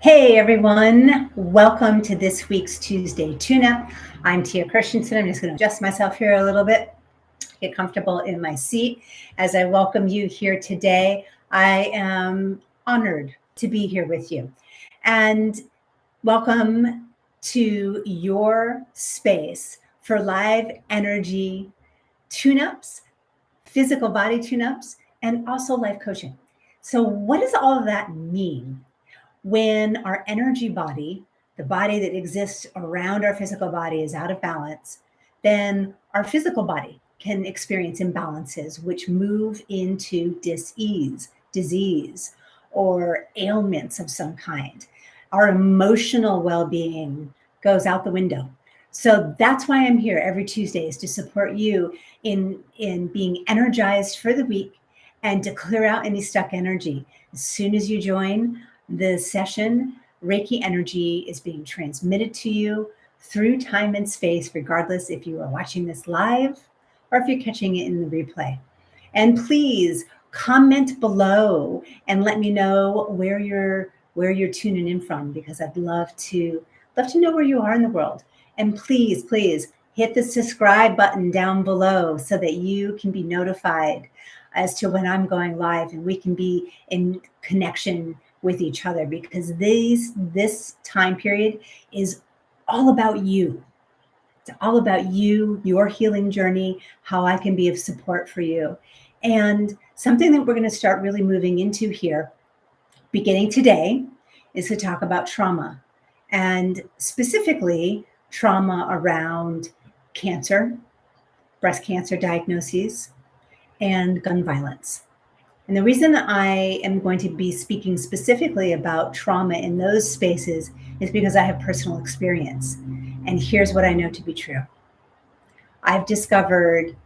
Hey everyone, welcome to this week's Tuesday Tune-Up. I'm Tia Christensen. I'm just going to adjust myself here a little bit, get comfortable in my seat as I welcome you here today. I am honored to be here with you. And welcome to your space for live energy tune-ups, physical body tune-ups, and also life coaching. So what does all of that mean? When our energy body, the body that exists around our physical body, is out of balance, then our physical body can experience imbalances which move into dis-ease, disease, or ailments of some kind. Our emotional well-being goes out the window. So that's why I'm here every Tuesday, is to support you in being energized for the week and to clear out any stuck energy. As soon as you join the session, Reiki energy is being transmitted to you through time and space, regardless if you are watching this live or if you're catching it in the replay. And please comment below and let me know where you're tuning in from, because I'd love to know where you are in the world. And please hit the subscribe button down below so that you can be notified as to when I'm going live and we can be in connection with each other, because this time period is all about you. It's all about you, your healing journey, how I can be of support for you. And something that we're going to start really moving into here, beginning today, is to talk about trauma, and specifically trauma around cancer, breast cancer diagnoses, and gun violence. And the reason I am going to be speaking specifically about trauma in those spaces is because I have personal experience. And here's what I know to be true. I've discovered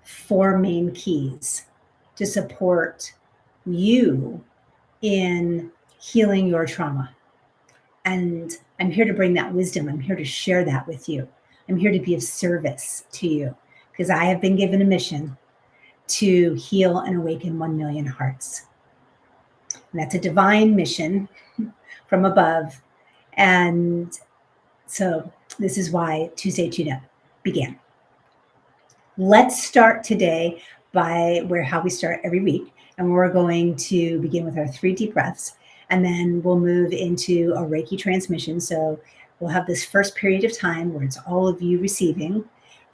4 main keys to support you in healing your trauma. And I'm here to bring that wisdom. I'm here to share that with you. I'm here to be of service to you, because I have been given a mission to heal and awaken 1 million hearts. And that's a divine mission from above. And so this is why Tuesday Tune-Up began. Let's start today by how we start every week. And we're going to begin with our 3 deep breaths. And then we'll move into a Reiki transmission. So we'll have this first period of time where it's all of you receiving.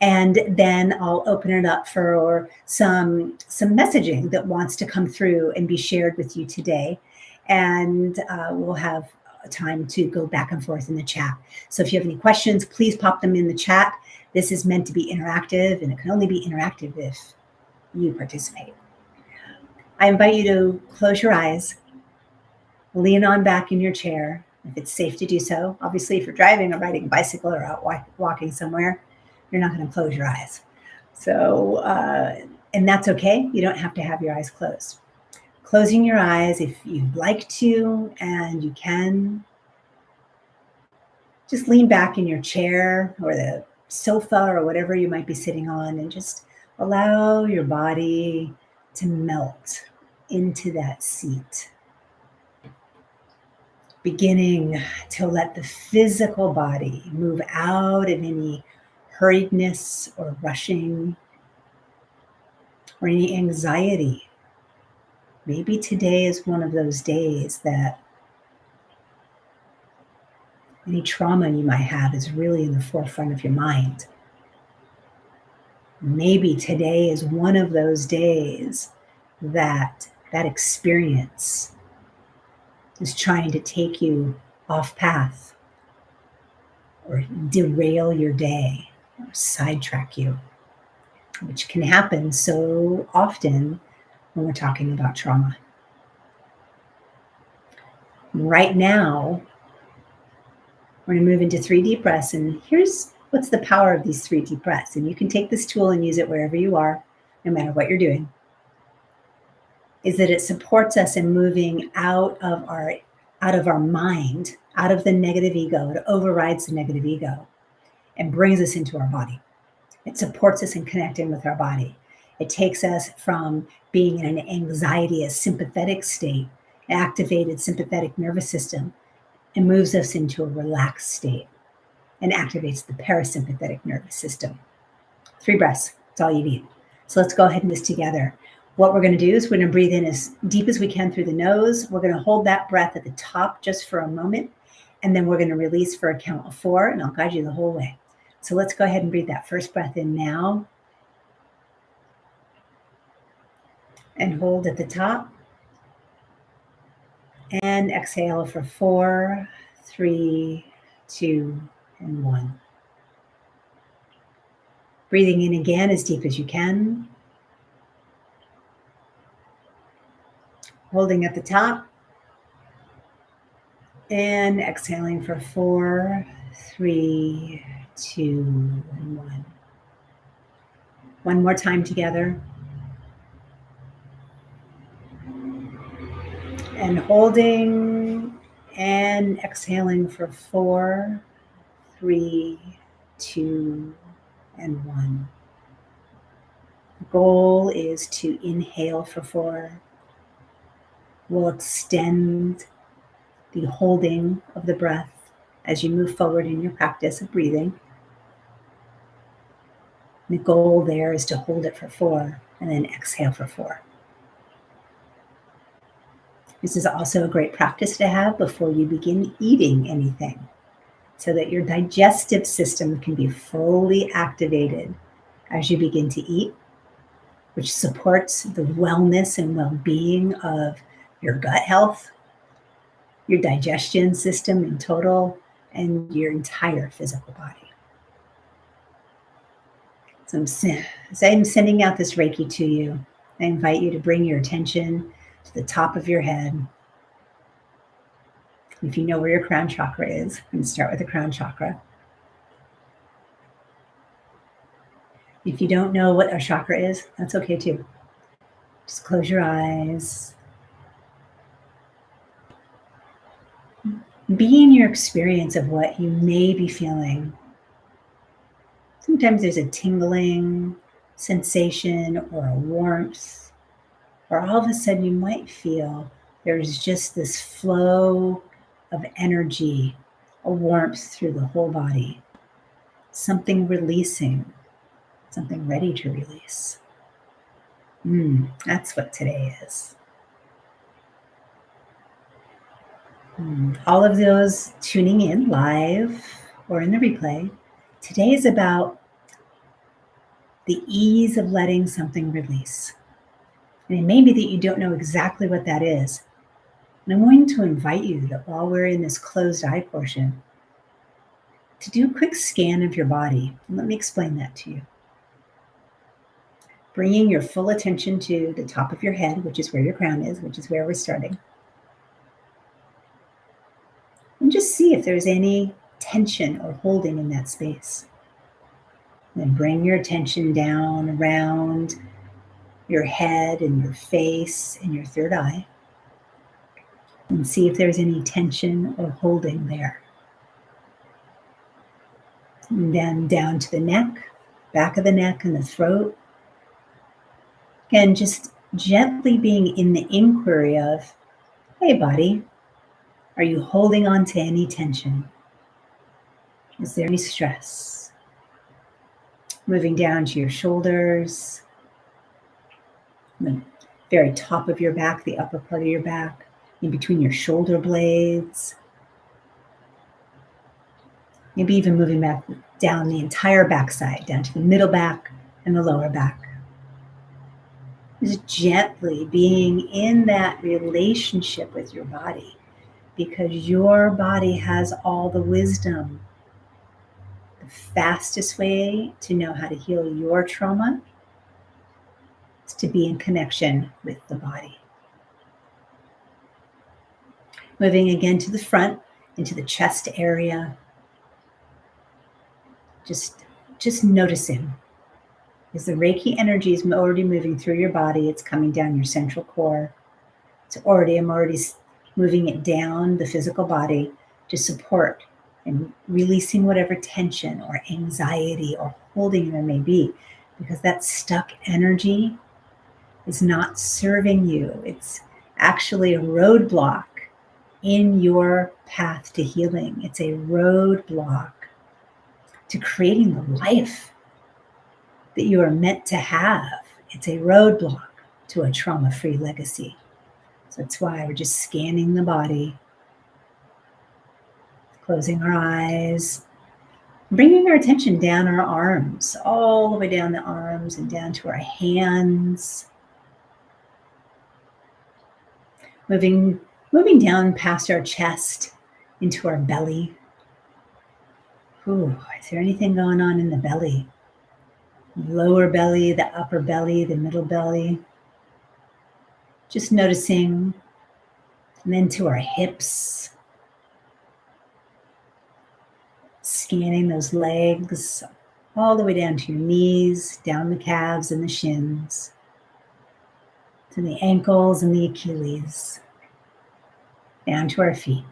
And then I'll open it up for some messaging that wants to come through and be shared with you today. And we'll have time to go back and forth in the chat. So if you have any questions, please pop them in the chat. This is meant to be interactive, and it can only be interactive if you participate. I invite you to close your eyes, lean on back in your chair, if it's safe to do so. Obviously, if you're driving or riding a bicycle or out walking somewhere, you're not going to close your eyes. So, and that's okay. You don't have to have your eyes closed. Closing your eyes if you'd like to, and you can. Just lean back in your chair or the sofa or whatever you might be sitting on, and just allow your body to melt into that seat. Beginning to let the physical body move out of any hurriedness or rushing or any anxiety. Maybe today is one of those days that any trauma you might have is really in the forefront of your mind. Maybe today is one of those days that experience is trying to take you off path or derail your day or sidetrack you, which can happen so often when we're talking about trauma. Right now, we're going to move into 3 deep breaths, and here's what's the power of these 3 deep breaths. And you can take this tool and use it wherever you are, no matter what you're doing. Is that it supports us in moving out of our mind, out of the negative ego. It overrides the negative ego and brings us into our body. It supports us in connecting with our body. It takes us from being in an anxiety, a sympathetic state, activated sympathetic nervous system, and moves us into a relaxed state and activates the parasympathetic nervous system. 3 breaths, that's all you need. So let's go ahead and do this together. What we're going to do is we're going to breathe in as deep as we can through the nose. We're going to hold that breath at the top just for a moment, and then we're going to release for a count of 4, and I'll guide you the whole way. So let's go ahead and breathe that first breath in now, and hold at the top, and exhale for 4, 3, 2, and 1. Breathing in again as deep as you can. Holding at the top. And exhaling for 4, 3, 2, and 1. One more time together. And holding and exhaling for 4, 3, 2, and 1. The goal is to inhale for 4. We'll extend the holding of the breath as you move forward in your practice of breathing. The goal there is to hold it for 4 and then exhale for 4. This is also a great practice to have before you begin eating anything, so that your digestive system can be fully activated as you begin to eat, which supports the wellness and well-being of your gut health, your digestion system in total, and your entire physical body. So as I'm sending out this Reiki to you, I invite you to bring your attention to the top of your head. If you know where your crown chakra is, I'm going to start with the crown chakra. If you don't know what a chakra is, that's okay too. Just close your eyes. Be in your experience of what you may be feeling. Sometimes there's a tingling sensation or a warmth, or all of a sudden you might feel there's just this flow of energy, a warmth through the whole body, something releasing, something ready to release. That's what today is. All of those tuning in live or in the replay, today is about the ease of letting something release. And it may be that you don't know exactly what that is. And I'm going to invite you that while we're in this closed eye portion, to do a quick scan of your body. And let me explain that to you. Bringing your full attention to the top of your head, which is where your crown is, which is where we're starting. And just see if there's any tension or holding in that space. And then bring your attention down around your head and your face and your third eye. And see if there's any tension or holding there. And then down to the neck, back of the neck and the throat. Again, just gently being in the inquiry of, hey, body, are you holding on to any tension? Is there any stress? Moving down to your shoulders, the very top of your back, the upper part of your back, in between your shoulder blades. Maybe even moving back down the entire backside, down to the middle back and the lower back. Just gently being in that relationship with your body, because your body has all the wisdom. The fastest way to know how to heal your trauma is to be in connection with the body. Moving again to the front, into the chest area. Just noticing. As the Reiki energy is already moving through your body, it's coming down your central core. I'm already moving it down the physical body to support and releasing whatever tension or anxiety or holding there may be, because that stuck energy is not serving you. It's actually a roadblock in your path to healing. It's a roadblock to creating the life that you are meant to have. It's a roadblock to a trauma-free legacy. So that's why we're just scanning the body, closing our eyes, bringing our attention down our arms, all the way down the arms and down to our hands. Moving down past our chest into our belly. Ooh, is there anything going on in the belly? Lower belly, the upper belly, the middle belly. Just noticing. And then to our hips. Scanning those legs all the way down to your knees, down the calves and the shins, to the ankles and the Achilles, down to our feet.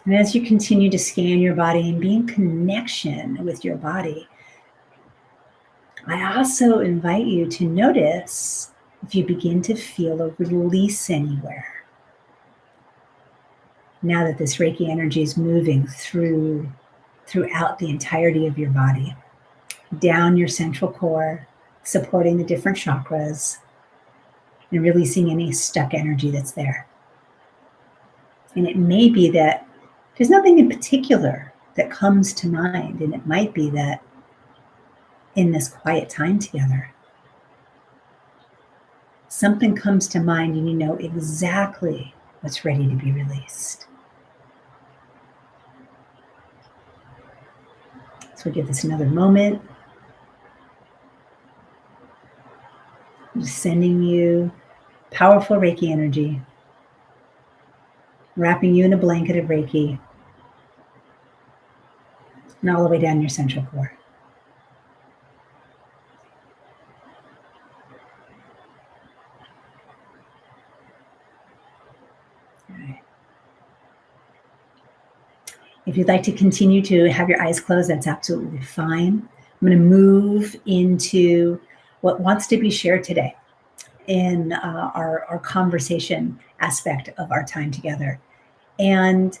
And as you continue to scan your body and be in connection with your body, I also invite you to notice if you begin to feel a release anywhere. Now that this Reiki energy is moving throughout the entirety of your body, down your central core, supporting the different chakras, and releasing any stuck energy that's there. And it may be that there's nothing in particular that comes to mind, and it might be that in this quiet time together, something comes to mind and you know exactly what's ready to be released. So we'll give this another moment. I'm just sending you powerful Reiki energy, wrapping you in a blanket of Reiki, and all the way down your central core. All right. If you'd like to continue to have your eyes closed, that's absolutely fine. I'm going to move into what wants to be shared today in our conversation aspect of our time together. And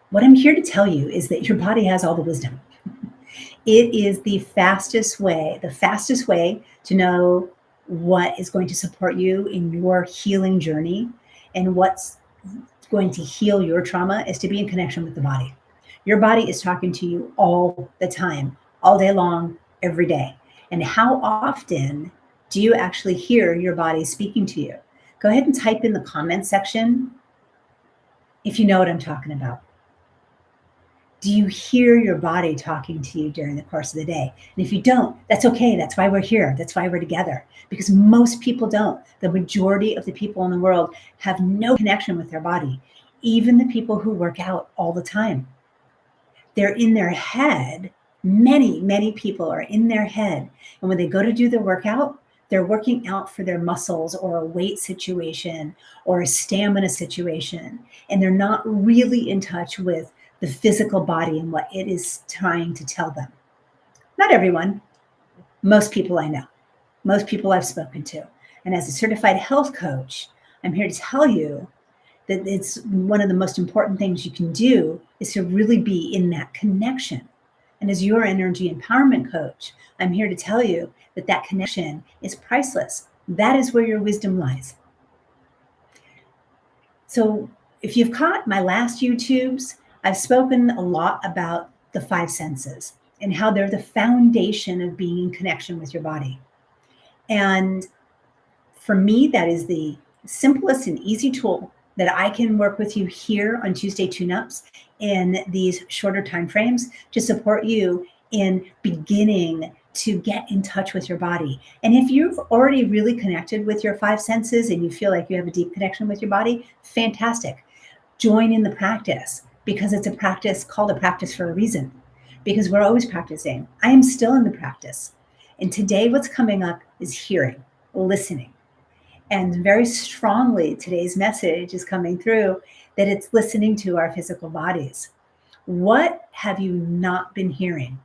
what I'm here to tell you is that your body has all the wisdom. It is the fastest way to know what is going to support you in your healing journey and what's going to heal your trauma is to be in connection with the body. Your body is talking to you all the time, all day long, every day. And how often do you actually hear your body speaking to you? Go ahead and type in the comment section if you know what I'm talking about. Do you hear your body talking to you during the course of the day? And if you don't, that's okay. That's why we're here. That's why we're together. Because most people don't. The majority of the people in the world have no connection with their body. Even the people who work out all the time. They're in their head. Many people are in their head. And when they go to do their workout, they're working out for their muscles or a weight situation or a stamina situation. And they're not really in touch with the physical body and what it is trying to tell them. Not everyone, most people I know, most people I've spoken to. And as a certified health coach, I'm here to tell you that it's one of the most important things you can do is to really be in that connection. And as your energy empowerment coach, I'm here to tell you that that connection is priceless. That is where your wisdom lies. So if you've caught my last YouTubes, I've spoken a lot about the five senses and how they're the foundation of being in connection with your body. And for me, that is the simplest and easy tool that I can work with you here on Tuesday Tune-Ups in these shorter time frames to support you in beginning to get in touch with your body. And if you've already really connected with your five senses and you feel like you have a deep connection with your body, fantastic. Join in the practice, because it's a practice called a practice for a reason, because we're always practicing. I am still in the practice. And today what's coming up is hearing, listening. And very strongly, today's message is coming through that it's listening to our physical bodies. What have you not been hearing?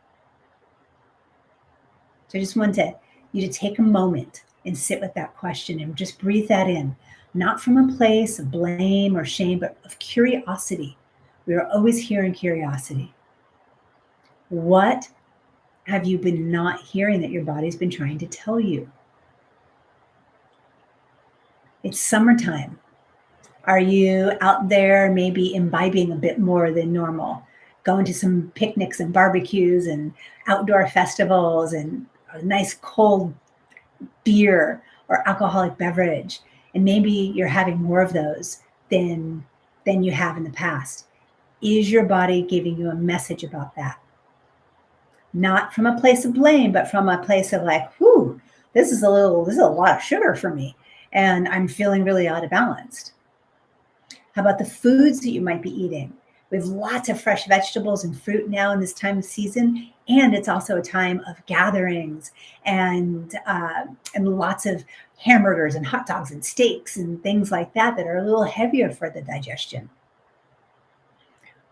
So I just want to you to take a moment and sit with that question and just breathe that in, not from a place of blame or shame, but of curiosity. We are always here in curiosity. What have you been not hearing that your body's been trying to tell you? It's summertime. Are you out there maybe imbibing a bit more than normal? Going to some picnics and barbecues and outdoor festivals and a nice cold beer or alcoholic beverage. And maybe you're having more of those than you have in the past. Is your body giving you a message about that? Not from a place of blame, but from a place of like, whew, this is a lot of sugar for me. And I'm feeling really out of balance. How about the foods that you might be eating? We have lots of fresh vegetables and fruit now in this time of season, and it's also a time of gatherings and lots of hamburgers and hot dogs and steaks and things like that are a little heavier for the digestion.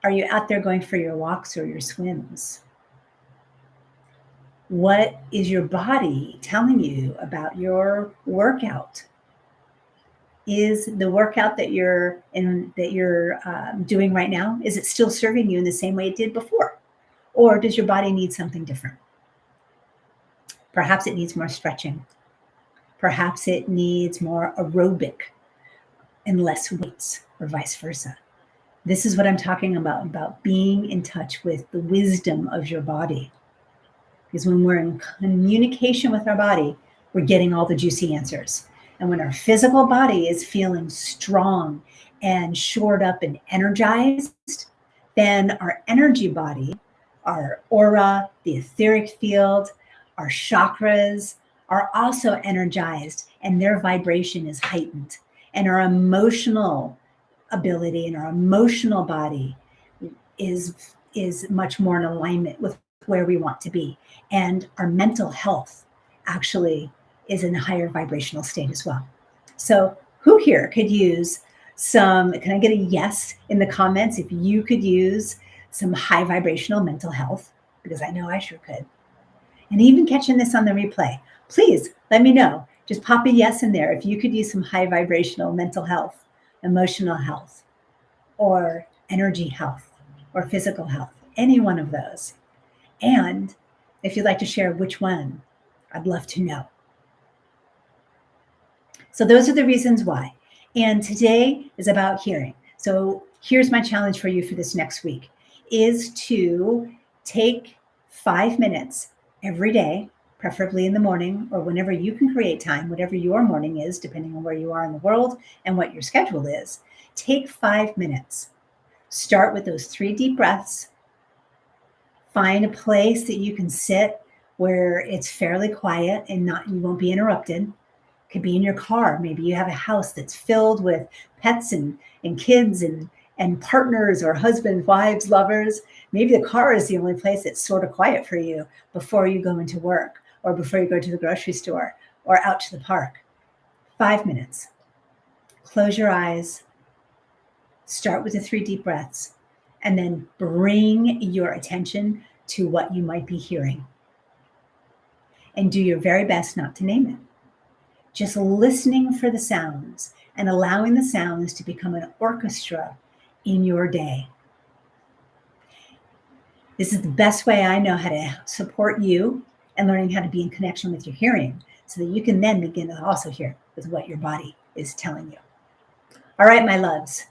Are you out there going for your walks or your swims? What is your body telling you about your workout? Is the workout that you're doing right now, is it still serving you in the same way it did before? Or does your body need something different? Perhaps it needs more stretching. Perhaps it needs more aerobic and less weights, or vice versa. This is what I'm talking about being in touch with the wisdom of your body. Because when we're in communication with our body, we're getting all the juicy answers. And when our physical body is feeling strong and shored up and energized, then our energy body, our aura, the etheric field, our chakras are also energized and their vibration is heightened. And our emotional ability and our emotional body is much more in alignment with where we want to be. And our mental health actually is in a higher vibrational state as well. So who here could use can I get a yes in the comments if you could use some high vibrational mental health? Because I know I sure could. And even catching this on the replay, please let me know. Just pop a yes in there if you could use some high vibrational mental health, emotional health, or energy health, or physical health, any one of those. And if you'd like to share which one, I'd love to know. So those are the reasons why. And today is about hearing. So here's my challenge for you for this next week is to take 5 minutes every day, preferably in the morning or whenever you can create time, whatever your morning is, depending on where you are in the world and what your schedule is. Take 5 minutes. Start with those 3 deep breaths. Find a place that you can sit where it's fairly quiet and you won't be interrupted. Could be in your car. Maybe you have a house that's filled with pets and kids and partners or husbands, wives, lovers. Maybe the car is the only place that's sort of quiet for you before you go into work or before you go to the grocery store or out to the park. 5 minutes. Close your eyes. Start with the 3 deep breaths and then bring your attention to what you might be hearing. And do your very best not to name it. Just listening for the sounds and allowing the sounds to become an orchestra in your day. This is the best way I know how to support you and learning how to be in connection with your hearing so that you can then begin to also hear with what your body is telling you. All right, my loves.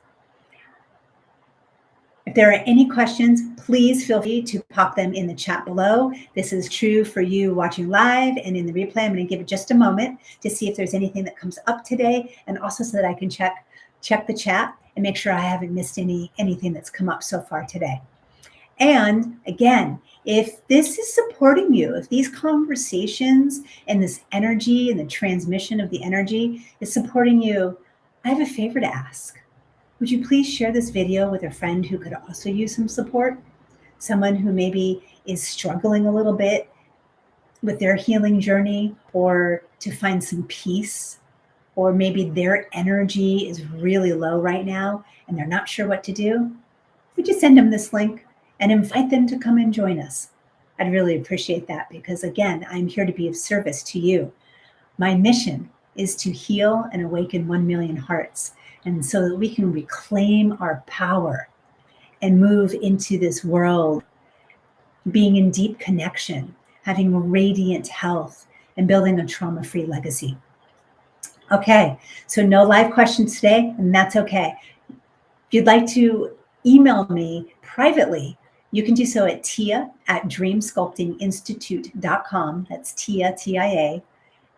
If there are any questions, please feel free to pop them in the chat below. This is true for you watching live and in the replay. I'm going to give it just a moment to see if there's anything that comes up today, and also so that I can check the chat and make sure I haven't missed anything that's come up so far today. And again, if this is supporting you, if these conversations and this energy and the transmission of the energy is supporting you, I have a favor to ask. Would you please share this video with a friend who could also use some support? Someone who maybe is struggling a little bit with their healing journey, or to find some peace, or maybe their energy is really low right now and they're not sure what to do. Would you send them this link and invite them to come and join us? I'd really appreciate that because, again, I'm here to be of service to you. My mission is to heal and awaken 1 million hearts, and so that we can reclaim our power and move into this world being in deep connection, having radiant health, and building a trauma-free legacy. Okay, so no live questions today, and that's okay. If you'd like to email me privately, you can do so at tia@dreamsculptinginstitute.com. That's Tia, T-I-A,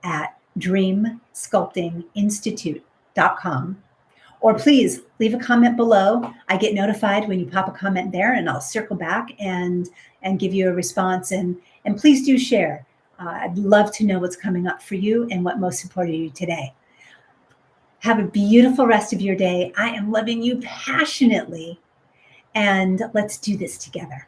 at dreamsculptinginstitute.com. Or please leave a comment below. I get notified when you pop a comment there, and I'll circle back and give you a response. And please do share. I'd love to know what's coming up for you and what most supported you today. Have a beautiful rest of your day. I am loving you passionately, and let's do this together.